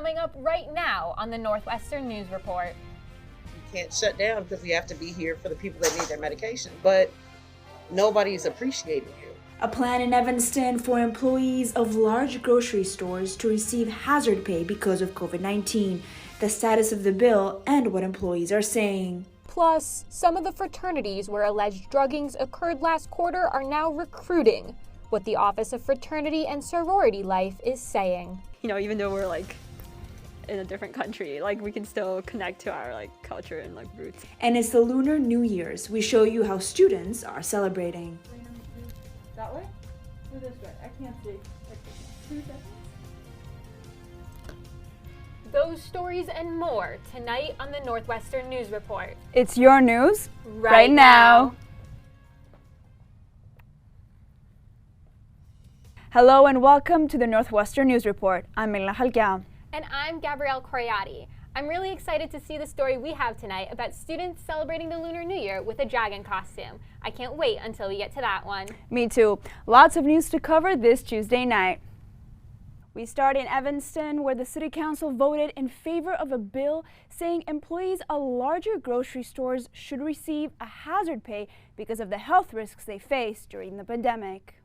coming up right now on the Northwestern News Report. You can't shut down because we have to be here for the people that need their medication, but nobody's appreciating you. A plan in Evanston for employees of large grocery stores to receive hazard pay because of COVID-19, the status of the bill, and what employees are saying. Plus, some of the fraternities where alleged druggings occurred last quarter are now recruiting, what the Office of Fraternity and Sorority Life is saying. Even though we're in a different country, we can still connect to our culture and roots. And it's the Lunar New Year's. We show you how students are celebrating. That way? Or this way? I can't see. 2 seconds. Those stories and more tonight on the Northwestern News Report. It's your news right now. Hello and welcome to the Northwestern News Report. I'm Milena Halkiao. And I'm Gabrielle Coriati. I'm really excited to see the story we have tonight about students celebrating the Lunar New Year with a dragon costume. I can't wait until we get to that one. Me too. Lots of news to cover this Tuesday night. We start in Evanston, where the City Council voted in favor of a bill saying employees of larger grocery stores should receive a hazard pay because of the health risks they face during the pandemic.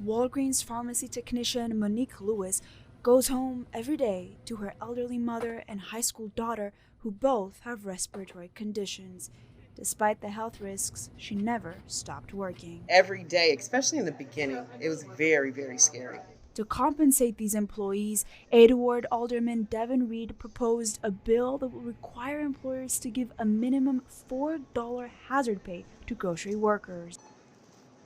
Walgreens pharmacy technician Monique Lewis goes home every day to her elderly mother and high school daughter who both have respiratory conditions. Despite the health risks, she never stopped working. Every day, especially in the beginning, it was very, very scary. To compensate these employees, Edward Alderman Devin Reed proposed a bill that would require employers to give a minimum $4 hazard pay to grocery workers.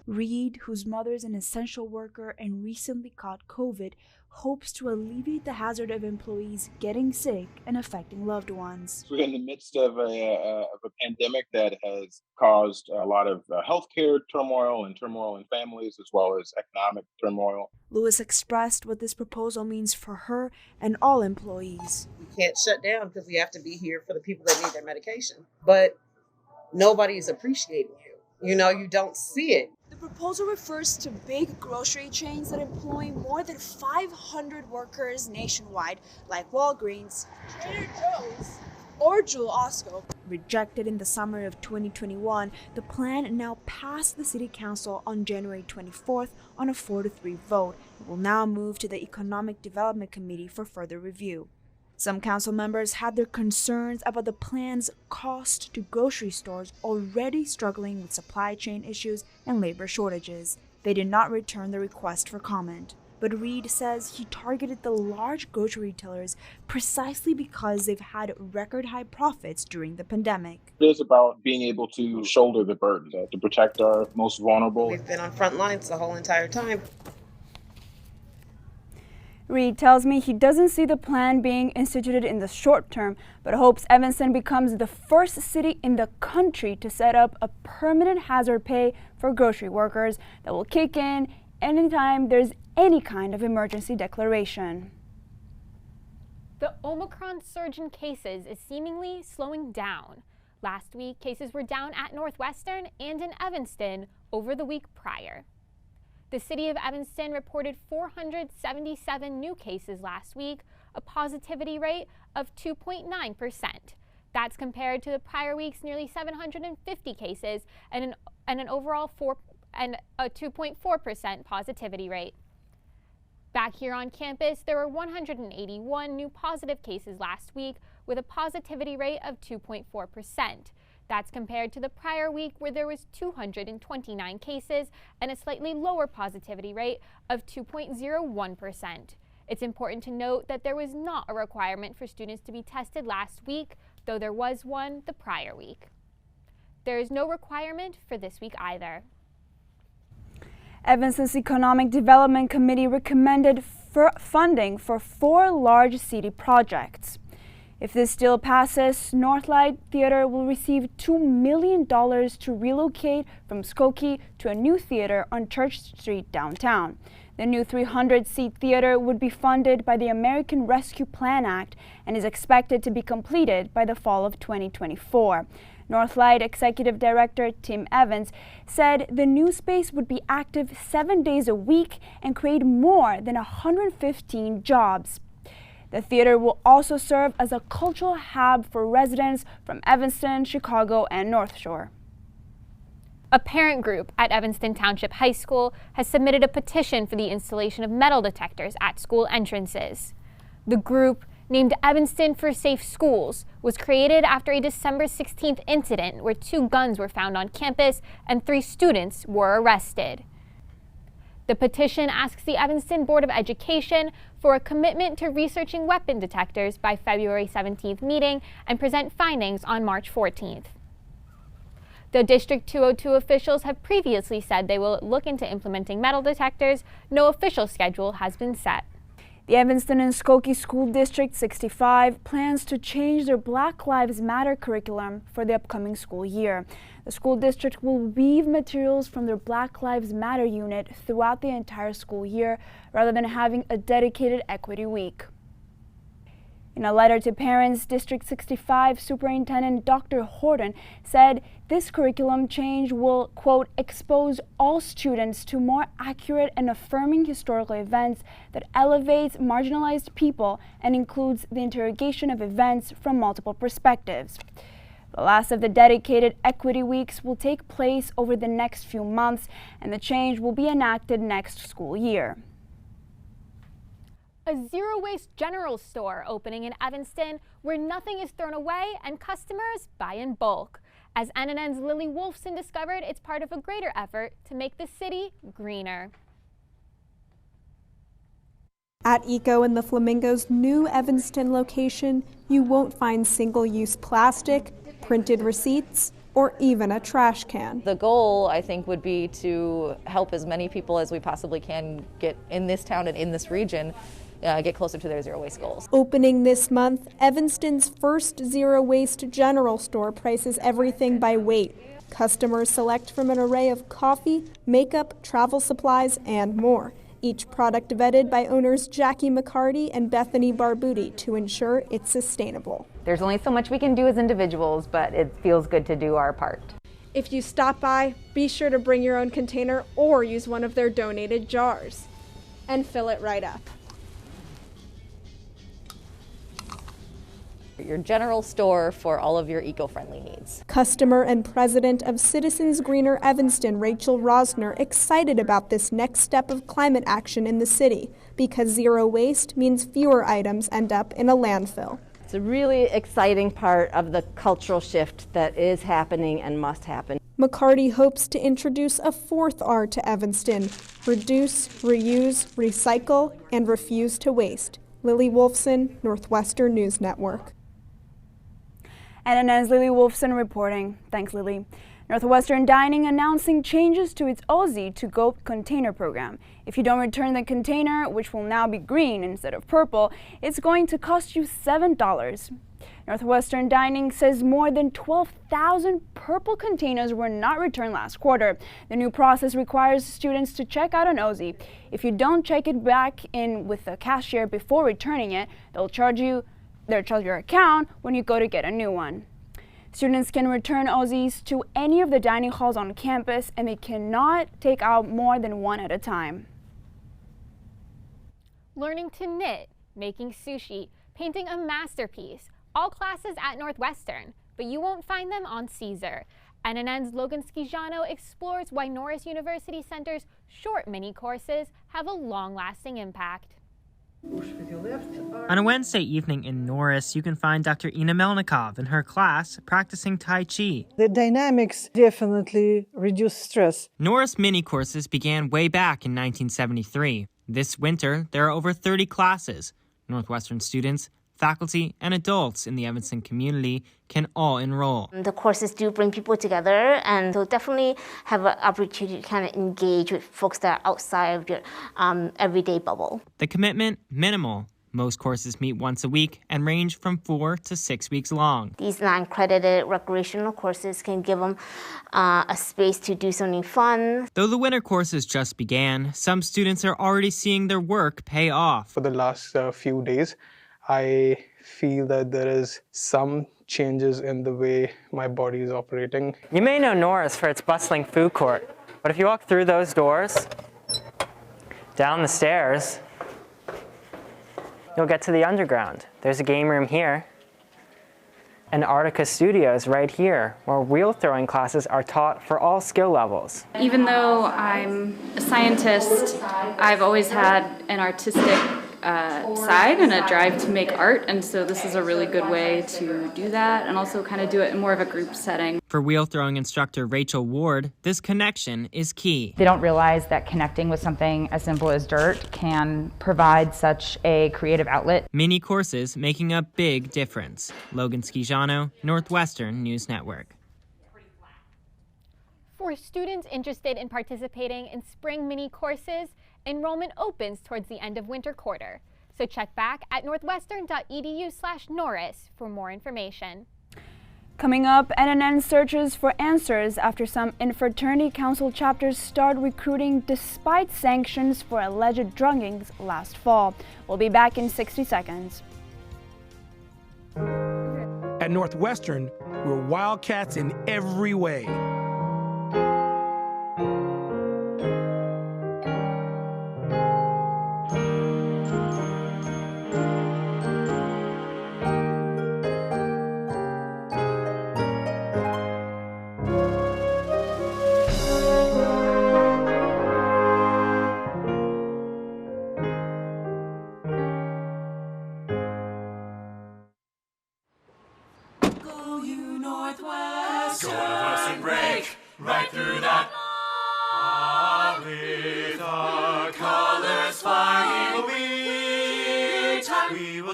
Reed, whose mother is an essential worker and recently caught COVID, hopes to alleviate the hazard of employees getting sick and affecting loved ones. We're in the midst of a pandemic that has caused a lot of healthcare turmoil and turmoil in families, as well as economic turmoil. Lewis expressed what this proposal means for her and all employees. We can't shut down because we have to be here for the people that need their medication, but nobody's appreciating you. You don't see it. The proposal refers to big grocery chains that employ more than 500 workers nationwide, like Walgreens, Trader Joe's, or Jewel Osco. Rejected in the summer of 2021, the plan now passed the City Council on January 24th on a 4-3 vote. It will now move to the Economic Development Committee for further review. Some council members had their concerns about the plan's cost to grocery stores already struggling with supply chain issues and labor shortages. They did not return the request for comment. But Reed says he targeted the large grocery retailers precisely because they've had record high profits during the pandemic. It is about being able to shoulder the burden to protect our most vulnerable. We've been on front lines the whole entire time. Reed tells me he doesn't see the plan being instituted in the short term, but hopes Evanston becomes the first city in the country to set up a permanent hazard pay for grocery workers that will kick in anytime there's any kind of emergency declaration. The Omicron surge in cases is seemingly slowing down. Last week, cases were down at Northwestern and in Evanston over the week prior. The city of Evanston reported 477 new cases last week, a positivity rate of 2.9%. That's compared to the prior week's nearly 750 cases and an overall a 2.4% positivity rate. Back here on campus, there were 181 new positive cases last week with a positivity rate of 2.4%. That's compared to the prior week where there was 229 cases and a slightly lower positivity rate of 2.01%. It's important to note that there was not a requirement for students to be tested last week, though there was one the prior week. There is no requirement for this week either. Evanston's Economic Development Committee recommended funding for 4 large city projects. If this still passes, Northlight Theater will receive $2 million to relocate from Skokie to a new theater on Church Street downtown. The new 300-seat theater would be funded by the American Rescue Plan Act and is expected to be completed by the fall of 2024. Northlight Executive Director Tim Evans said the new space would be active 7 days a week and create more than 115 jobs. The theater will also serve as a cultural hub for residents from Evanston, Chicago, and North Shore. A parent group at Evanston Township High School has submitted a petition for the installation of metal detectors at school entrances. The group, named Evanston for Safe Schools, was created after a December 16th incident where 2 guns were found on campus and 3 students were arrested. The petition asks the Evanston Board of Education for a commitment to researching weapon detectors by February 17th meeting and present findings on March 14th. The District 202 officials have previously said they will look into implementing metal detectors. No official schedule has been set. The Evanston and Skokie School District 65 plans to change their Black Lives Matter curriculum for the upcoming school year. The school district will weave materials from their Black Lives Matter unit throughout the entire school year rather than having a dedicated Equity Week. In a letter to parents, District 65 Superintendent Dr. Horton said this curriculum change will, quote, expose all students to more accurate and affirming historical events that elevates marginalized people and includes the interrogation of events from multiple perspectives. The last of the dedicated Equity Weeks will take place over the next few months, and the change will be enacted next school year. A zero-waste general store opening in Evanston where nothing is thrown away and customers buy in bulk. As NNN's Lily Wolfson discovered, it's part of a greater effort to make the city greener. At Eco and the Flamingo's new Evanston location, you won't find single-use plastic, printed receipts, or even a trash can. The goal, I think, would be to help as many people as we possibly can get in this town and in this region get closer to their zero waste goals. Opening this month, Evanston's first zero waste general store prices everything by weight. Customers select from an array of coffee, makeup, travel supplies, and more. Each product vetted by owners Jackie McCarty and Bethany Barbuti to ensure it's sustainable. There's only so much we can do as individuals, but it feels good to do our part. If you stop by, be sure to bring your own container or use one of their donated jars and fill it right up. Your general store for all of your eco-friendly needs. Customer and president of Citizens Greener Evanston, Rachel Rosner, excited about this next step of climate action in the city because zero waste means fewer items end up in a landfill. It's a really exciting part of the cultural shift that is happening and must happen. McCarty hopes to introduce a 4th R to Evanston: reduce, reuse, recycle, and refuse to waste. Lily Wolfson, Northwestern News Network. NNN's Lily Wolfson reporting. Thanks, Lily. Northwestern Dining announcing changes to its Ozzi to-go container program. If you don't return the container, which will now be green instead of purple, it's going to cost you $7. Northwestern Dining says more than 12,000 purple containers were not returned last quarter. The new process requires students to check out an Ozzi. If you don't check it back in with the cashier before returning it, they'll charge your account when you go to get a new one. Students can return Ozzis to any of the dining halls on campus, and they cannot take out more than one at a time. Learning to knit, making sushi, painting a masterpiece, all classes at Northwestern, but you won't find them on Caesar. NNN's Logan Schijano explores why Norris University Center's short mini courses have a long-lasting impact. On a Wednesday evening in Norris, you can find Dr. Ina Melnikov in her class practicing Tai Chi. The dynamics definitely reduce stress. Norris mini courses began way back in 1973. This winter, there are over 30 classes. Northwestern students, faculty, and adults in the Evanston community can all enroll. The courses do bring people together, and they'll definitely have an opportunity to kind of engage with folks that are outside of your everyday bubble. The commitment, minimal. Most courses meet once a week and range from 4 to 6 weeks long. These non-credited recreational courses can give them a space to do something fun. Though the winter courses just began, some students are already seeing their work pay off. For the last few days, I feel that there is some changes in the way my body is operating. You may know Norris for its bustling food court, but if you walk through those doors, down the stairs, you'll get to the underground. There's a game room here. And Arctica Studios right here, where wheel throwing classes are taught for all skill levels. Even though I'm a scientist, I've always had an artistic side and a drive to make art, and so this is a really good way to do that and also kind of do it in more of a group setting. For wheel throwing instructor Rachel Ward, this connection is key. They don't realize that connecting with something as simple as dirt can provide such a creative outlet. Mini courses making a big difference. Logan Schijano, Northwestern News Network. For students interested in participating in spring mini courses, enrollment opens towards the end of winter quarter. So check back at northwestern.edu/Norris for more information. Coming up, NNN searches for answers after some fraternity council chapters start recruiting despite sanctions for alleged druggings last fall. We'll be back in 60 seconds. At Northwestern, we're wildcats in every way.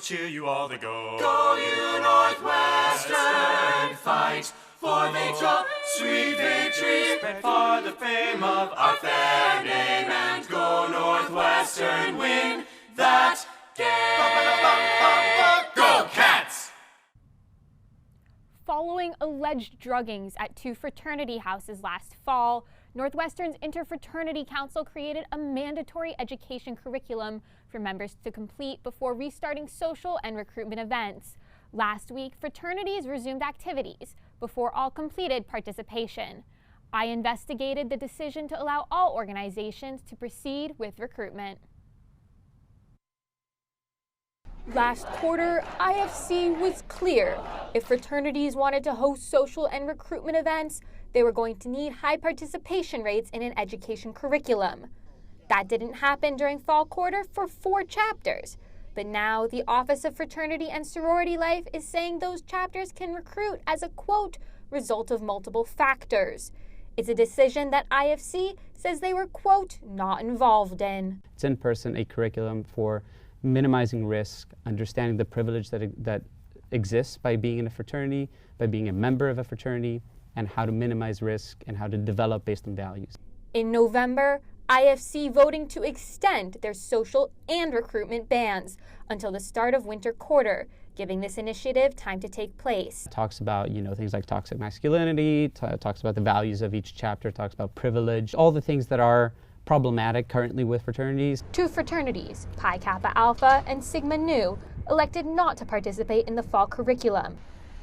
Cheer you all the go. Go you Northwestern, fight for victory, sweet victory, for the fame of our fair name, and go Northwestern, win that game. Go Cats! Following alleged druggings at two fraternity houses last fall, Northwestern's Interfraternity Council created a mandatory education curriculum for members to complete before restarting social and recruitment events. Last week, fraternities resumed activities before all completed participation. I investigated the decision to allow all organizations to proceed with recruitment. Last quarter, IFC was clear. If fraternities wanted to host social and recruitment events, they were going to need high participation rates in an education curriculum. That didn't happen during fall quarter for 4 chapters. But now the Office of Fraternity and Sorority Life is saying those chapters can recruit as a, quote, result of multiple factors. It's a decision that IFC says they were, quote, not involved in. It's in person, a curriculum for minimizing risk, understanding the privilege that exists by being in a fraternity, by being a member of a fraternity, and how to minimize risk and how to develop based on values. In November, IFC voting to extend their social and recruitment bans until the start of winter quarter, giving this initiative time to take place. It talks about, things like toxic masculinity, talks about the values of each chapter, talks about privilege, all the things that are problematic currently with fraternities. 2 fraternities, Pi Kappa Alpha and Sigma Nu, elected not to participate in the fall curriculum.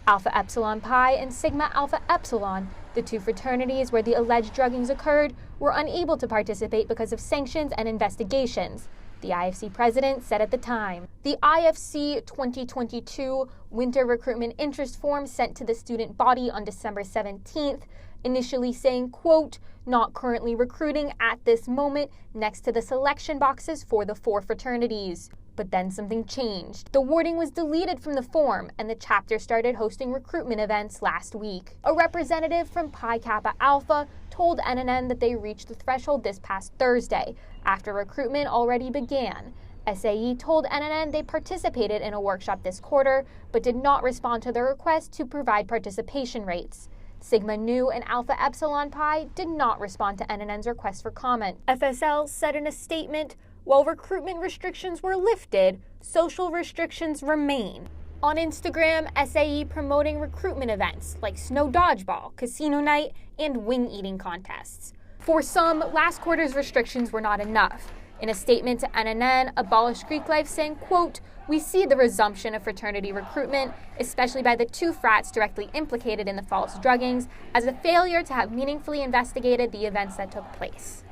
Alpha Epsilon Pi and Sigma Alpha Epsilon, the 2 fraternities where the alleged druggings occurred, were unable to participate because of sanctions and investigations, the IFC president said at the time. The IFC 2022 Winter Recruitment Interest Form sent to the student body on December 17th, initially saying, quote, not currently recruiting at this moment, next to the selection boxes for the 4 fraternities. But then something changed. The wording was deleted from the form, and the chapter started hosting recruitment events last week. A representative from Pi Kappa Alpha told NNN that they reached the threshold this past Thursday, after recruitment already began. SAE told NNN they participated in a workshop this quarter, but did not respond to the request to provide participation rates. Sigma Nu and Alpha Epsilon Pi did not respond to NNN's request for comment. FSL said in a statement, while recruitment restrictions were lifted, social restrictions remain. On Instagram, SAE promoting recruitment events like snow dodgeball, casino night, and wing eating contests. For some, last quarter's restrictions were not enough. In a statement to NNN, Abolish Greek Life saying, quote, we see the resumption of fraternity recruitment, especially by the 2 frats directly implicated in the false druggings, as a failure to have meaningfully investigated the events that took place.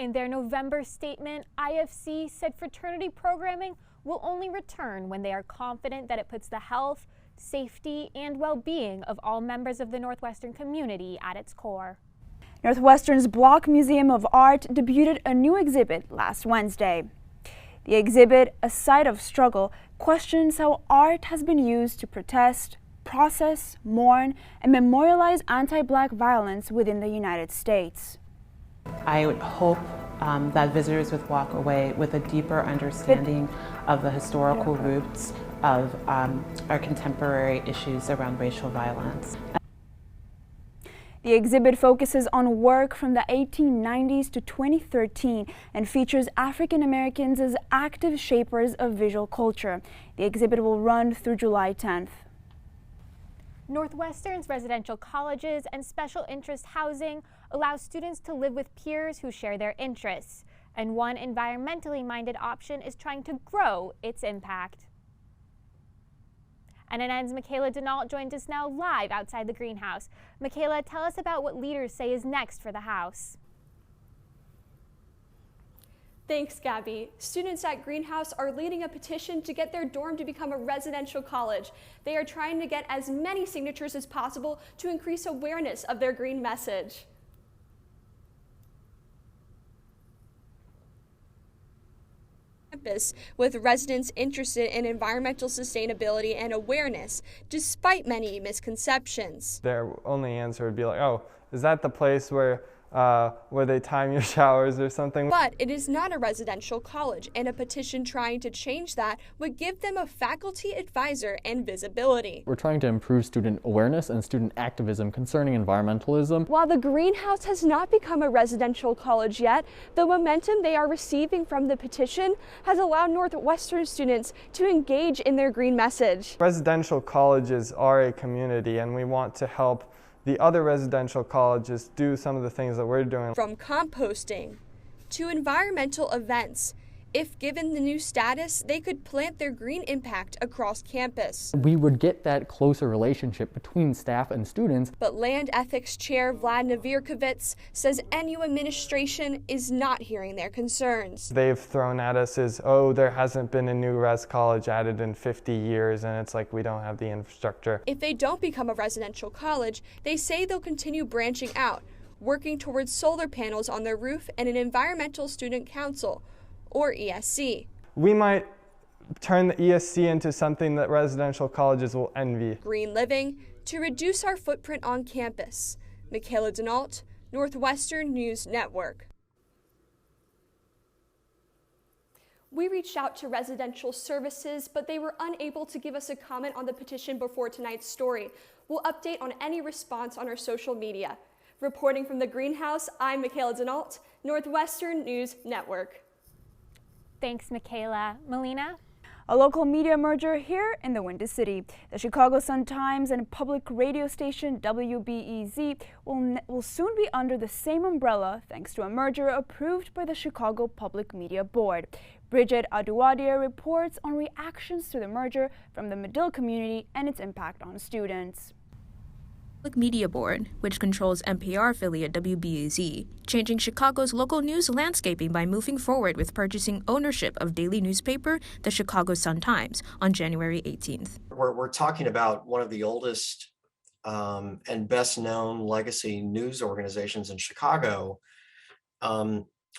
In their November statement, IFC said fraternity programming will only return when they are confident that it puts the health, safety, and well-being of all members of the Northwestern community at its core. Northwestern's Block Museum of Art debuted a new exhibit last Wednesday. The exhibit, A Site of Struggle, questions how art has been used to protest, process, mourn, and memorialize anti-Black violence within the United States. I would hope that visitors would walk away with a deeper understanding of the historical roots of our contemporary issues around racial violence. The exhibit focuses on work from the 1890s to 2013 and features African Americans as active shapers of visual culture. The exhibit will run through July 10th. Northwestern's residential colleges and special interest housing allow students to live with peers who share their interests, and one environmentally minded option is trying to grow its impact. NNN's Michaela Denault joins us now live outside the greenhouse. Michaela, tell us about what leaders say is next for the house. Thanks, Gabby. Students at Greenhouse are leading a petition to get their dorm to become a residential college. They are trying to get as many signatures as possible to increase awareness of their green message. Campus, with residents interested in environmental sustainability and awareness, despite many misconceptions. Their only answer would be like, oh, is that the place where they time your showers or something? But it is not a residential college, and a petition trying to change that would give them a faculty advisor and visibility. We're trying to improve student awareness and student activism concerning environmentalism. While the Greenhouse has not become a residential college yet, the momentum they are receiving from the petition has allowed Northwestern students to engage in their green message. Residential colleges are a community, and we want to help the other residential colleges do some of the things that we're doing. From composting to environmental events, if given the new status, they could plant their green impact across campus. We would get that closer relationship between staff and students. But Land Ethics Chair Vlad Navirkovitz says NU administration is not hearing their concerns. They've thrown at us is, oh, there hasn't been a new res college added in 50 years, and it's like we don't have the infrastructure. If they don't become a residential college, they say they'll continue branching out, working towards solar panels on their roof and an environmental student council, or ESC. We might turn the ESC into something that residential colleges will envy. Green living to reduce our footprint on campus. Michaela Denault, Northwestern News Network. We reached out to residential services, but they were unable to give us a comment on the petition before tonight's story. We'll update on any response on our social media. Reporting from the Greenhouse, I'm Michaela Denault, Northwestern News Network. Thanks, Michaela. Melina? A local media merger here in the Windy City. The Chicago Sun-Times and public radio station WBEZ will soon be under the same umbrella thanks to a merger approved by the Chicago Public Media Board. Bridget Aduadia reports on reactions to the merger from the Medill community and its impact on students. Public Media Board, which controls NPR affiliate WBEZ, changing Chicago's local news landscaping by moving forward with purchasing ownership of daily newspaper, the Chicago Sun-Times, on January 18th. We're talking about one of the oldest and best-known legacy news organizations in Chicago,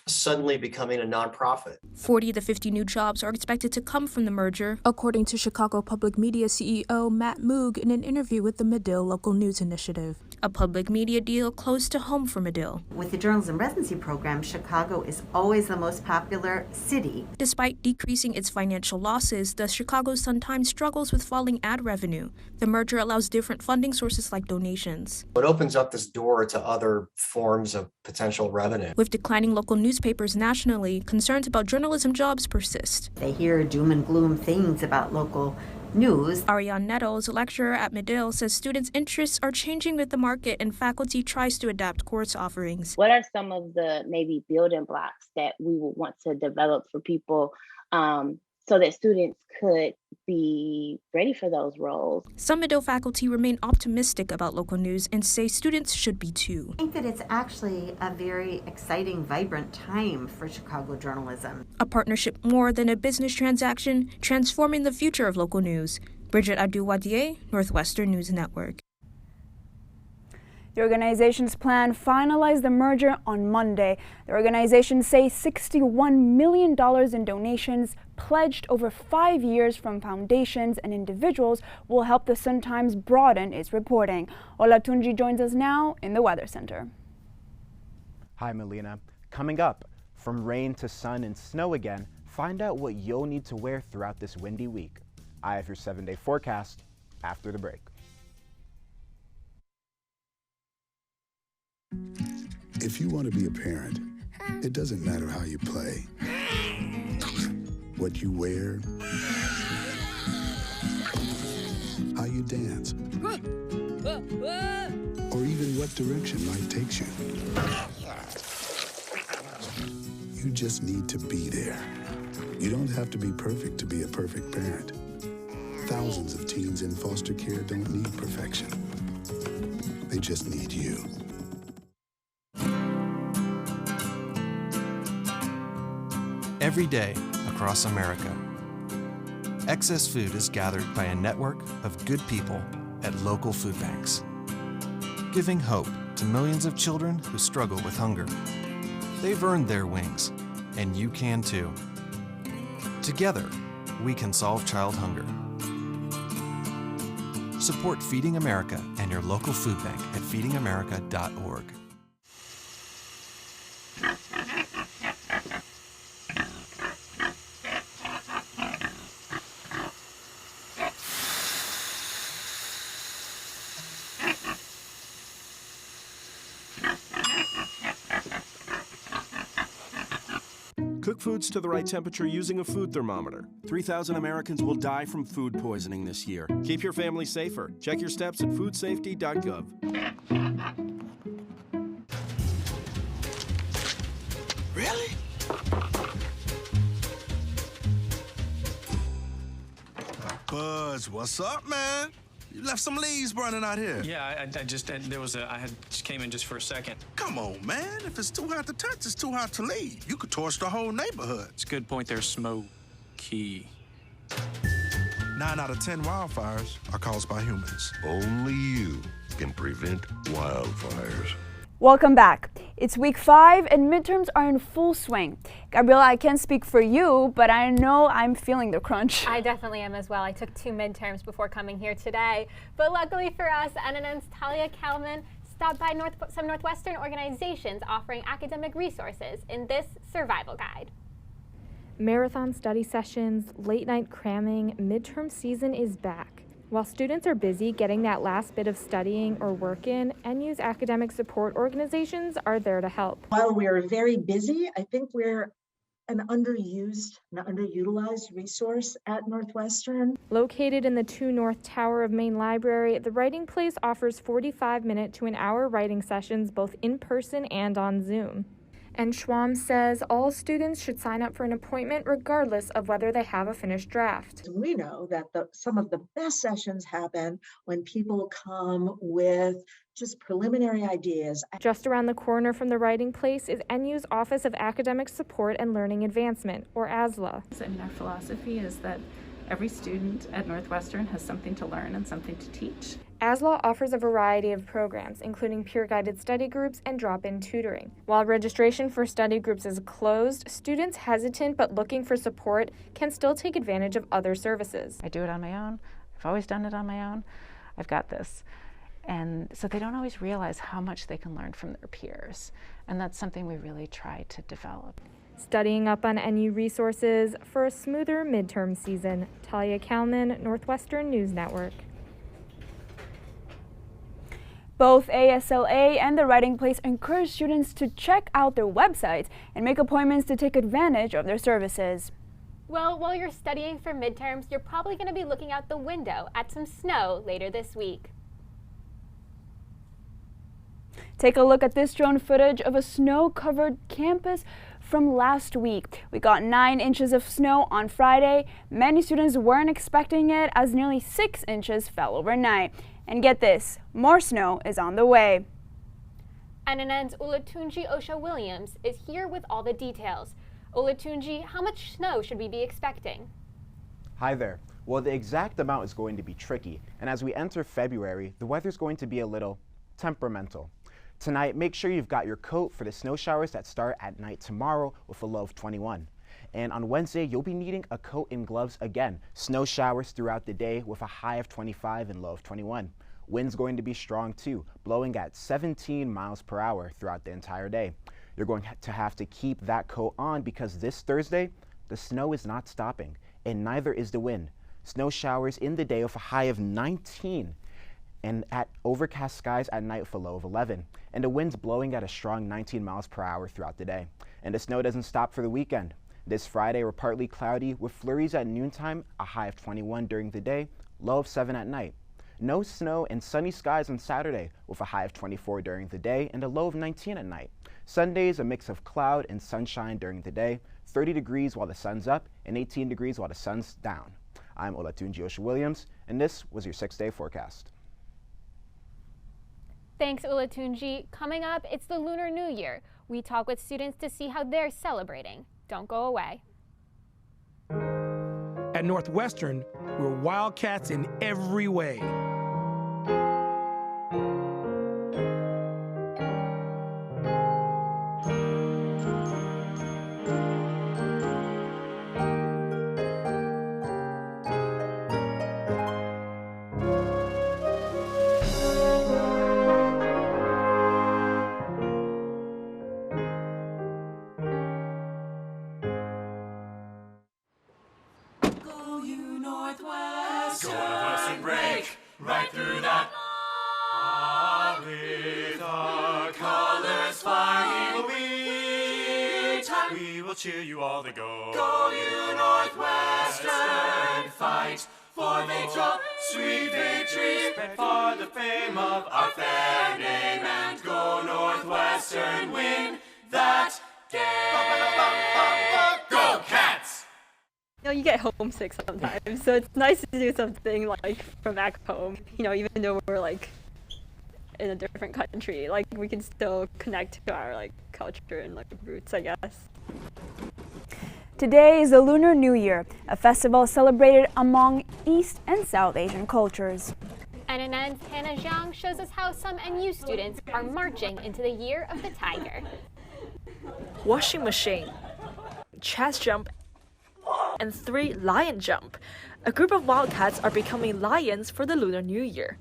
suddenly becoming a nonprofit. 40 to 50 new jobs are expected to come from the merger, according to Chicago Public Media CEO Matt Moog in an interview with the Medill Local News Initiative. A public media deal close to home for Medill. With the journalism residency program, Chicago is always the most popular city. Despite decreasing its financial losses, the Chicago Sun-Times struggles with falling ad revenue. The merger allows different funding sources like donations. It opens up this door to other forms of potential revenue. With declining local newspapers nationally, concerns about journalism jobs persist. They hear doom and gloom things about local news. Ariane Nettles, a lecturer at Medill, says students' interests are changing with the market and faculty tries to adapt course offerings. What are some of the maybe building blocks that we would want to develop for people so that students could be ready for those roles. Some Medill faculty remain optimistic about local news and say students should be too. I think that it's actually a very exciting, vibrant time for Chicago journalism. A partnership more than a business transaction, transforming the future of local news. Bridget Abdul-Wadier, Northwestern News Network. The organization's plan finalized the merger on Monday. The organization says $61 million in donations pledged over 5 years from foundations and individuals will help the Sun-Times broaden its reporting. Olatunji joins us now in the Weather Center. Hi, Melina. Coming up, from rain to sun and snow again, find out what you'll need to wear throughout this windy week. I have your 7-day forecast after the break. If you want to be a parent, it doesn't matter how you play, what you wear, how you dance, or even what direction life takes you. You just need to be there. You don't have to be perfect to be a perfect parent. Thousands of teens in foster care don't need perfection. They just need you. Every day across America, excess food is gathered by a network of good people at local food banks, giving hope to millions of children who struggle with hunger. They've earned their wings, and you can too. Together, we can solve child hunger. Support Feeding America and your local food bank at feedingamerica.org. Cook foods to the right temperature using a food thermometer. 3,000 Americans will die from food poisoning this year. Keep your family safer. Check your steps at foodsafety.gov. Really? Buzz, what's up, man? You left some leaves burning out here. Yeah, I just came in just for a second. Come on, man. If it's too hot to touch, it's too hot to leave. You could torch the whole neighborhood. It's a good point there, Smokey. 9 out of 10 wildfires are caused by humans. Only you can prevent wildfires. Welcome back. It's week 5 and midterms are in full swing. Gabriela, I can't speak for you, but I know I'm feeling the crunch. I definitely am as well. I took 2 midterms before coming here today. But luckily for us, NNN's Talia Kalman stopped by some Northwestern organizations offering academic resources in this survival guide. Marathon study sessions, late night cramming, midterm season is back. While students are busy getting that last bit of studying or work in, NU's academic support organizations are there to help. While we're very busy, I think we're an underutilized resource at Northwestern. Located in the 2 North Tower of Main Library, the Writing Place offers 45-minute to an hour writing sessions both in person and on Zoom. And Schwam says all students should sign up for an appointment regardless of whether they have a finished draft. We know that some of the best sessions happen when people come with just preliminary ideas. Just around the corner from the Writing Place is NU's Office of Academic Support and Learning Advancement, or ASLA. And our philosophy is that every student at Northwestern has something to learn and something to teach. ASLA offers a variety of programs, including peer-guided study groups and drop-in tutoring. While registration for study groups is closed, students hesitant but looking for support can still take advantage of other services. I do it on my own. I've always done it on my own. I've got this. And so they don't always realize how much they can learn from their peers. And that's something we really try to develop. Studying up on NU resources for a smoother midterm season. Talia Kalman, Northwestern News Network. Both ASLA and the Writing Place encourage students to check out their websites and make appointments to take advantage of their services. Well, while you're studying for midterms, you're probably going to be looking out the window at some snow later this week. Take a look at this drone footage of a snow-covered campus from last week. We got 9 inches of snow on Friday. Many students weren't expecting it as nearly 6 inches fell overnight. And get this, more snow is on the way. NNN's Olatunji Osha-Williams is here with all the details. Olatunji, how much snow should we be expecting? Hi there. Well, the exact amount is going to be tricky, and as we enter February, the weather's going to be a little temperamental. Tonight, make sure you've got your coat for the snow showers that start at night tomorrow with a low of 21. And on Wednesday, you'll be needing a coat and gloves again. Snow showers throughout the day with a high of 25 and low of 21. Wind's going to be strong too, blowing at 17 miles per hour throughout the entire day. You're going to have to keep that coat on because this Thursday, the snow is not stopping, and neither is the wind. Snow showers in the day with a high of 19, and at overcast skies at night with a low of 11. And the wind's blowing at a strong 19 miles per hour throughout the day. And the snow doesn't stop for the weekend. This Friday, we're partly cloudy with flurries at noontime, a high of 21 during the day, low of 7 at night. No snow and sunny skies on Saturday with a high of 24 during the day and a low of 19 at night. Sunday is a mix of cloud and sunshine during the day, 30 degrees while the sun's up and 18 degrees while the sun's down. I'm Olatunji Osha-Williams, and this was your 6-day forecast. Thanks, Olatunji. Coming up, it's the Lunar New Year. We talk with students to see how they're celebrating. Don't go away. At Northwestern, we're wildcats in every way. Northwestern break right through that. With our colors flying, we will cheer you all to go. Go you Northwestern, fight for victory, sweet victory, for the fame of our fair name, and go Northwestern, win that game. Go Cats! You know, you get homesick sometimes, so it's nice to do something like from back home. You know, even though we're like in a different country, like we can still connect to our like culture and like roots, I guess. Today is the Lunar New Year, a festival celebrated among East and South Asian cultures. NNN's Hannah Zhang shows us how some NU students are marching into the Year of the Tiger. Washing machine, chest jump, and 3 lion jump. A group of wildcats are becoming lions for the Lunar New Year.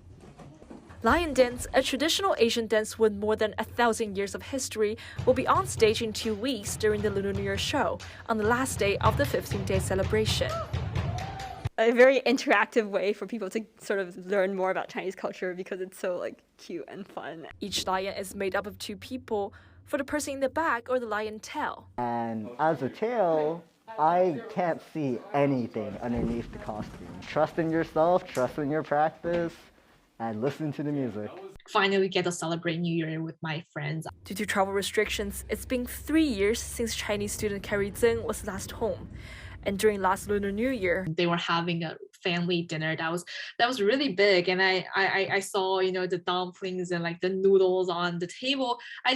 Lion dance, a traditional Asian dance with more than 1,000 years of history, will be on stage in 2 weeks during the Lunar New Year show on the last day of the 15-day celebration. A very interactive way for people to sort of learn more about Chinese culture because it's so like cute and fun. Each lion is made up of 2 people, for the person in the back or the lion tail. And as a tail, I can't see anything underneath the costume. Trust in yourself, trust in your practice, and listen to the music. Finally get to celebrate New Year with my friends. Due to travel restrictions, it's been 3 years since Chinese student Carrie Zeng was last home. And during last Lunar New Year, they were having a family dinner that was really big, and I saw, you know, the dumplings and like the noodles on the table. I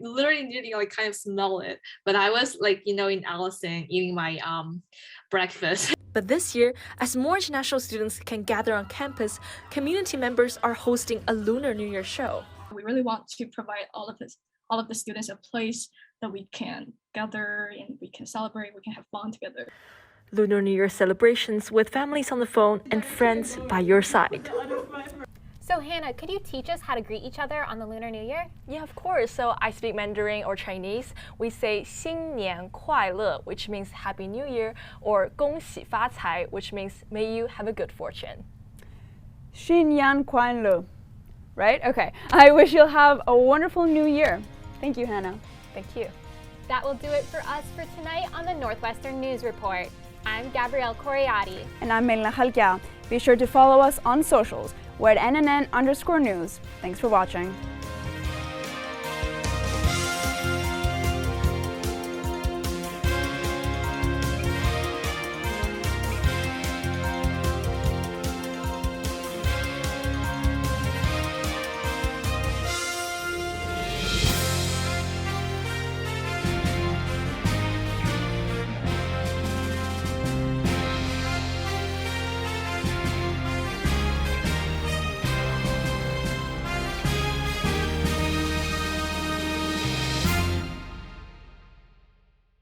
literally didn't like kind of smell it, but I was like, you know, in Allison eating my breakfast. But this year, as more international students can gather on campus, community members are hosting a Lunar New Year show. We really want to provide all of the students a place that we can gather and we can celebrate, we can have fun together. Lunar New Year celebrations with families on the phone and friends by your side. So Hannah, could you teach us how to greet each other on the Lunar New Year? Yeah, of course. So I speak Mandarin or Chinese. We say 新年快乐, which means Happy New Year, or 恭喜发财, which means may you have a good fortune. 新年快乐, right? Okay. I wish you'll have a wonderful new year. Thank you, Hannah. Thank you. That will do it for us for tonight on the Northwestern News Report. I'm Gabrielle Coriati. And I'm Melina Halkia. Be sure to follow us on socials. We're at NNN_news. Thanks for watching.